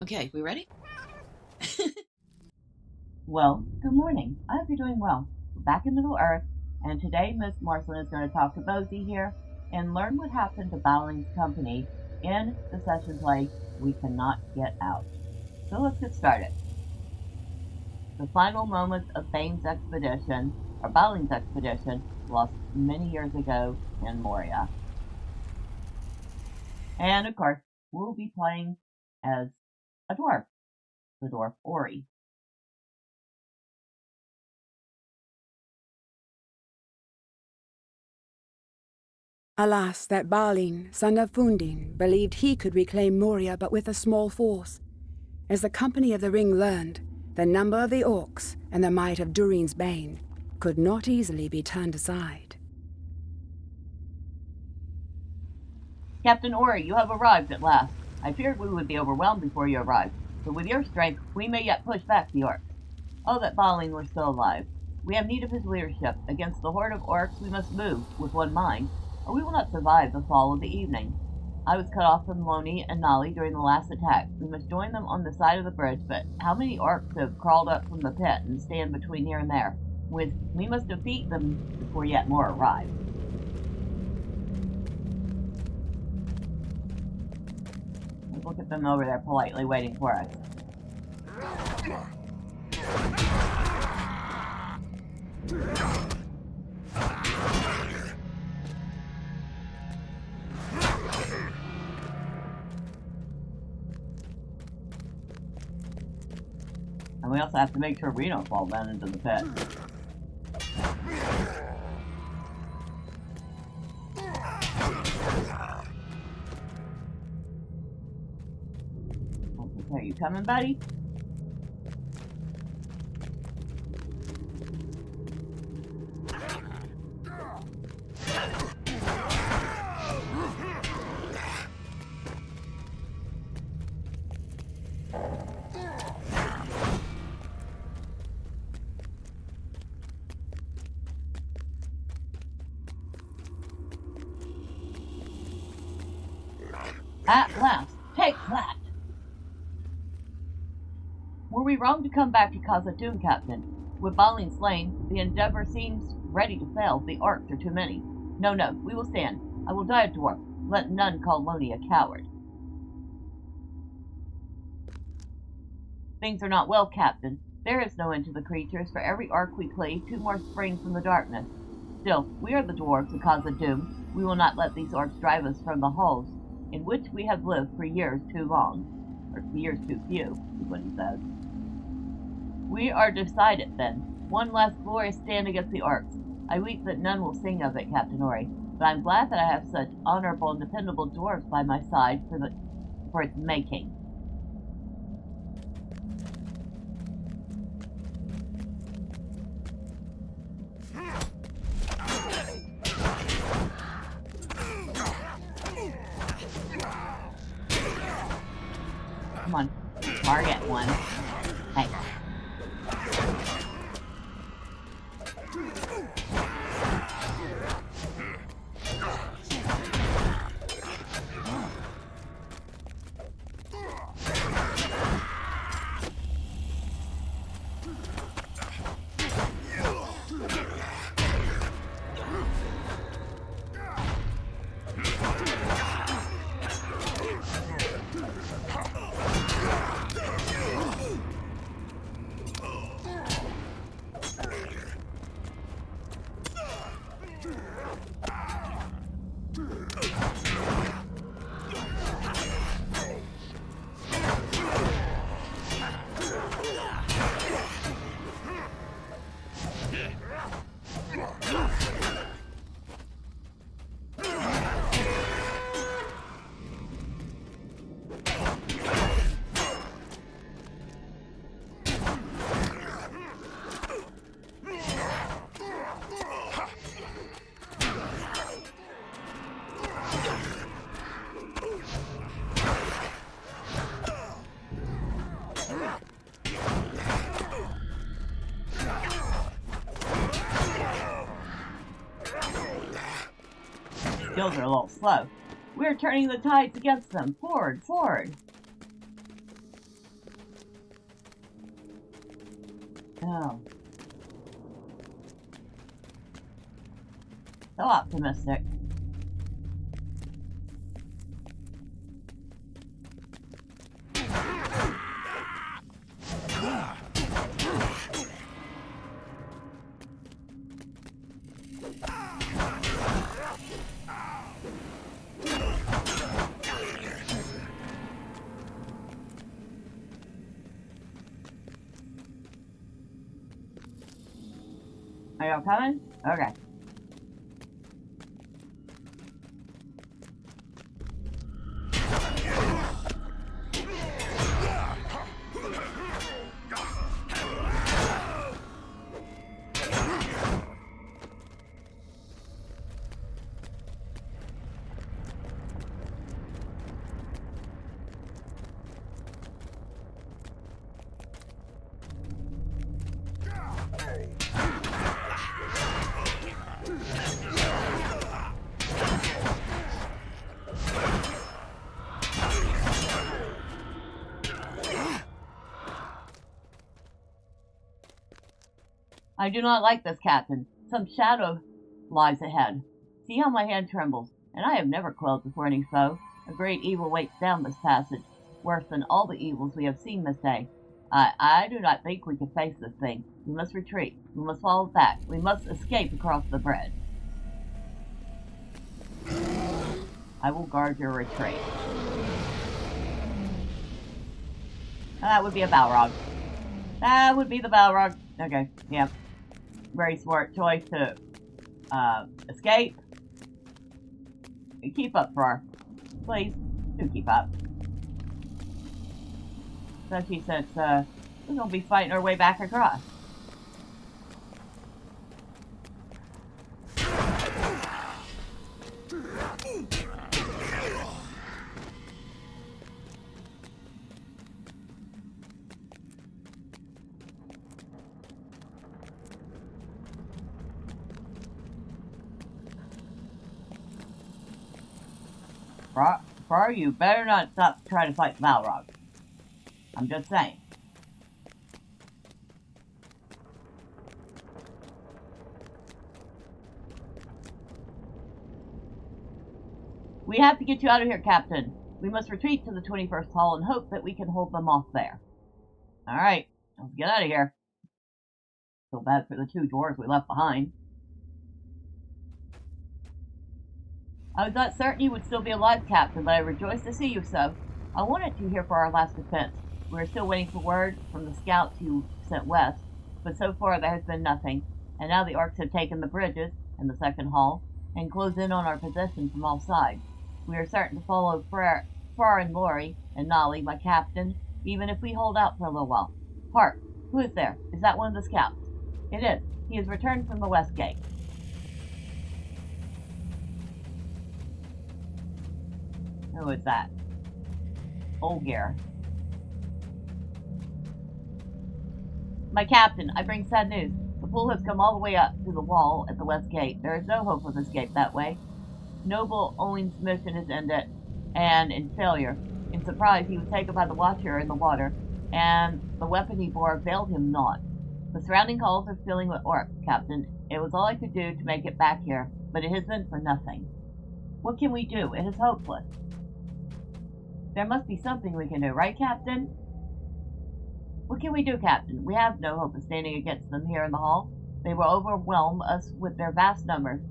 Okay, we ready? Well, good morning. I hope you're doing well. We're back in Middle Earth, and today Miss Marcelin is going to talk to Bosi here and learn what happened to Balin's company in the session play We Cannot Get Out. So let's get started. The final moments of Bane's expedition, or Balin's expedition, lost many years ago in Moria. And of course, we'll be playing as a dwarf, the dwarf Ori. Alas, that Balin, son of Fundin, believed he could reclaim Moria but with a small force. As the Company of the Ring learned, the number of the orcs and the might of Durin's Bane could not easily be turned aside. Captain Ori, you have arrived at last. I feared we would be overwhelmed before you arrived, but with your strength, we may yet push back the orcs. Oh, that Balin were still alive. We have need of his leadership. Against the horde of orcs, we must move with one mind, or we will not survive the fall of the evening. I was cut off from Loni and Nali during the last attack. We must join them on the side of the bridge, but how many orcs have crawled up from the pit and stand between here and there? We must defeat them before yet more arrive. Look at them over there politely waiting for us. And we also have to make sure we don't fall down into the pit. Okay, you coming, buddy? At last, take that! Were we wrong to come back to Khazad-dum, Captain? With Balin slain, the endeavor seems ready to fail. The orcs are too many. No, no, we will stand. I will die a dwarf. Let none call Loni a coward. Things are not well, Captain. There is no end to the creatures. For every orc we play, two more spring from the darkness. Still, we are the dwarves of Khazad-dum. We will not let these orcs drive us from the halls in which we have lived for years too long. Or years too few, is what he says. We are decided, then. One last glorious stand against the orcs. I weep that none will sing of it, Captain Ori, but I'm glad that I have such honorable and dependable dwarves by my side for its making. Come on, target one. Hey. Skills are a little slow. We're turning the tides against them. Forward, forward. Oh. So optimistic. Are y'all coming? Okay. I do not like this, Captain. Some shadow lies ahead. See how my hand trembles, and I have never quailed before any foe. A great evil waits down this passage, worse than all the evils we have seen this day. I do not think we can face this thing. We must retreat. We must fall back. We must escape across the bridge. I will guard your retreat. That would be a Balrog. That would be the Balrog. Okay, yeah. Very smart choice to escape. Keep up, Frar. Please, do keep up. Especially since we're going to be fighting our way back across. Frar, you better not stop trying to fight Balrog. I'm just saying. We have to get you out of here, Captain. We must retreat to the 21st Hall and hope that we can hold them off there. Alright, let's get out of here. Feel bad for the two dwarves we left behind. I was not certain you would still be alive, Captain, but I rejoice to see you so. I wanted you here for our last defense. We are still waiting for word from the scouts you sent west, but so far there has been nothing, and now the orcs have taken the bridges and the second hall, and closed in on our possession from all sides. We are certain to follow Frar and Lori and Nolly, my captain, even if we hold out for a little while. Hark! Who is there? Is that one of the scouts? It is. He has returned from the west gate. Who is that? Olgir. My captain, I bring sad news. The pool has come all the way up to the wall at the west gate. There is no hope of escape that way. Noble Owen's mission is ended, and in failure. In surprise, he was taken by the Watcher in the water, and the weapon he bore availed him naught. The surrounding halls are filling with orcs, Captain. It was all I could do to make it back here, but it has been for nothing. What can we do? It is hopeless. There must be something we can do, right, Captain? What can we do, Captain? We have no hope of standing against them here in the hall. They will overwhelm us with their vast numbers.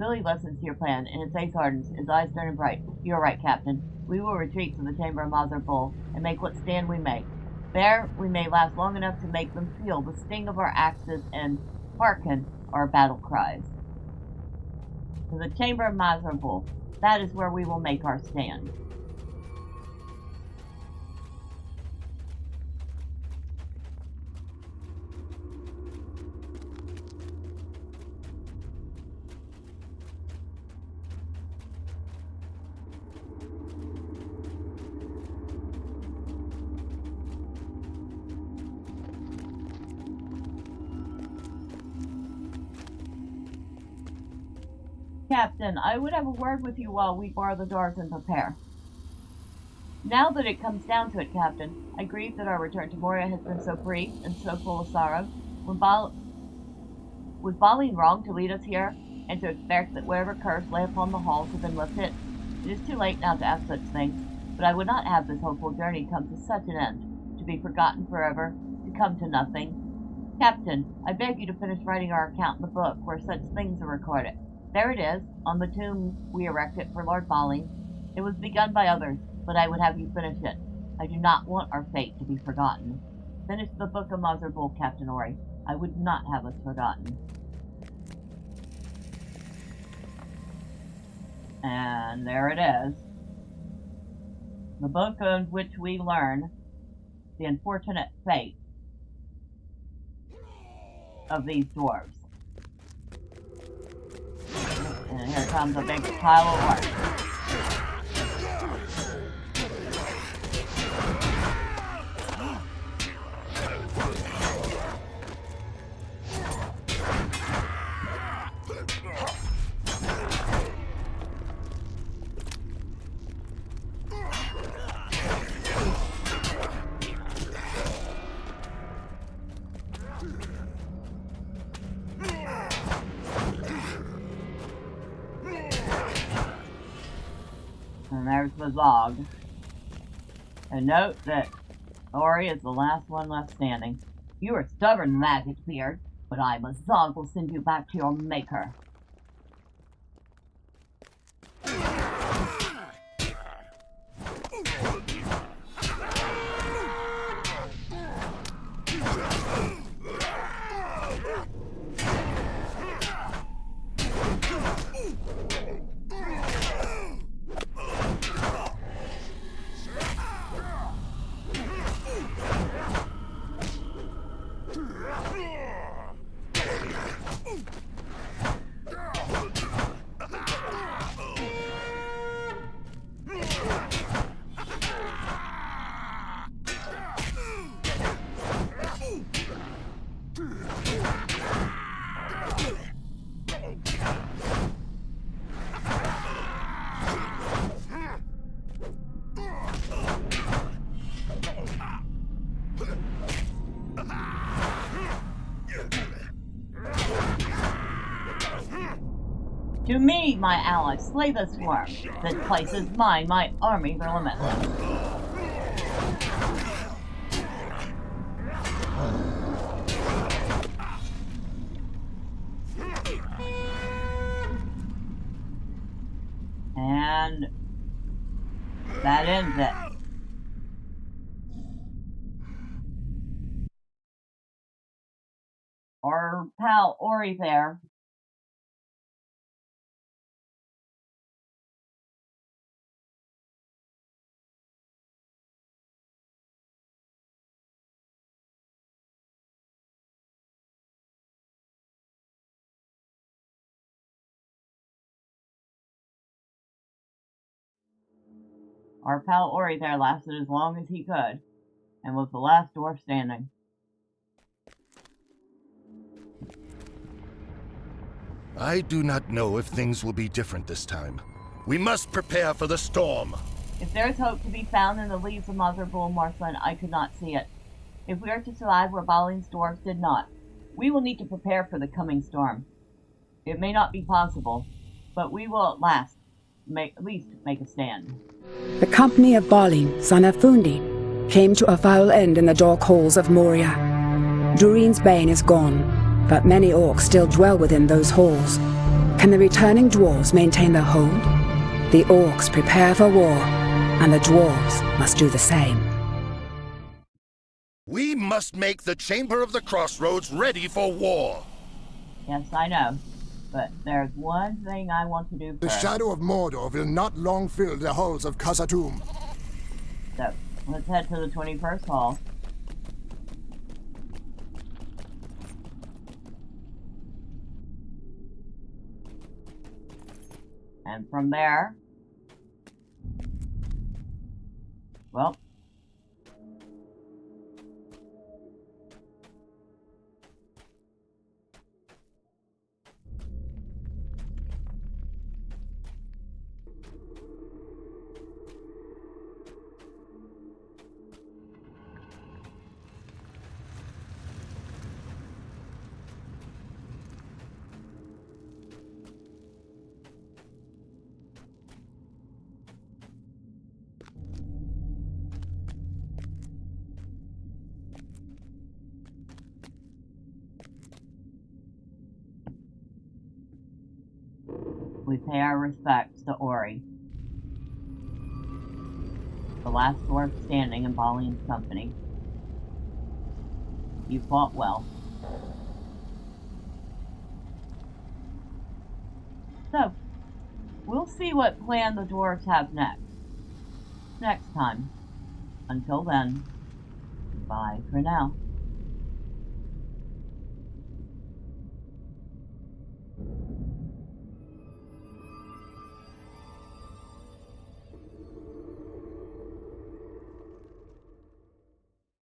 Billy listens to your plan, and his face hardens, his eyes turn bright. You are right, Captain. We will retreat to the chamber of Mazarbul, and make what stand we may. There we may last long enough to make them feel the sting of our axes and hearken our battle cries. To the chamber of Mazarbul. That is where we will make our stand. Captain, I would have a word with you while we bar the doors and prepare. Now that it comes down to it, Captain, I grieve that our return to Moria has been so brief and so full of sorrow. Was Balin wrong to lead us here, and to expect that whatever curse lay upon the halls had been lifted? It is too late now to ask such things, but I would not have this hopeful journey come to such an end, to be forgotten forever, to come to nothing. Captain, I beg you to finish writing our account in the book where such things are recorded. There it is, on the tomb we erected for Lord Balin. It was begun by others, but I would have you finish it. I do not want our fate to be forgotten. Finish the Book of Mazarbul, Captain Ori. I would not have us forgotten. And there it is. The book in which we learn the unfortunate fate of these dwarves. And here comes a big pile of work. And there's the log. And note that Ori is the last one left standing. You are stubborn, Maggot Beard, but I, Mazog, will send you back to your maker. To me, my ally, slay the swarm. This place is mine, my armies are limitless. And that ends it. Our pal Ori there. Our pal Ori there lasted as long as he could, and was the last dwarf standing. I do not know if things will be different this time. We must prepare for the storm. If there is hope to be found in the leaves of Mazarbul, Marcelin, I could not see it. If we are to survive where Balin's dwarves did not, we will need to prepare for the coming storm. It may not be possible, but we will at least make a stand. The company of Balin, son of Fundin, came to a foul end in the dark halls of Moria. Durin's bane is gone, but many orcs still dwell within those halls. Can the returning dwarves maintain their hold? The orcs prepare for war, and the dwarves must do the same. We must make the Chamber of the Crossroads ready for war. Yes, I know. But there's one thing I want to do first. The shadow of Mordor will not long fill the halls of Khazad-dum. So, let's head to the 21st hall. And from there, well, we pay our respects to Ori, the last dwarf standing in Balin's company. You fought well. So, we'll see what plan the dwarves have next time. Until then, bye for now.